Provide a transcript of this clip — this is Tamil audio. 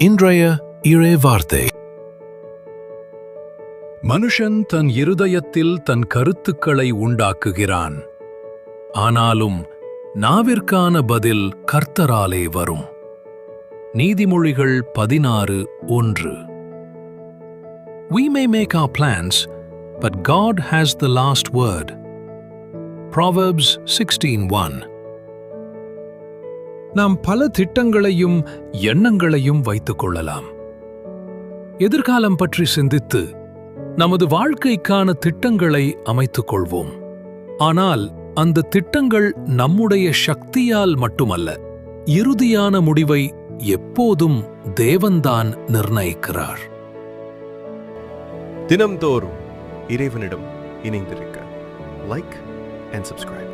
இன்றைய இறை வார்த்தை. மனுஷன் தன் இருதயத்தில் தன் கருத்துக்களை உண்டாக்குகிறான், ஆனாலும் நாவிற்கான பதில் கர்த்தராலே வரும். நீதிமொழிகள் 16:1. We may make our plans, but God has the last word. Proverbs 16:1. நாம் பல திட்டங்களையும் எண்ணங்களையும் வைத்துக் கொள்ளலாம். எதிர்காலம் பற்றி சிந்தித்து நமது வாழ்க்கைக்கான திட்டங்களை அமைத்துக் கொள்வோம். ஆனால் அந்த திட்டங்கள் நம்முடைய சக்தியால் மட்டுமல்ல, இறுதியான முடிவை எப்போதும் தேவன்தான் நிர்ணயிக்கிறார். தினம்தோறும் இறைவனிடம் இணைந்திருக்க லைக் அண்ட் சப்ஸ்கிரைப்.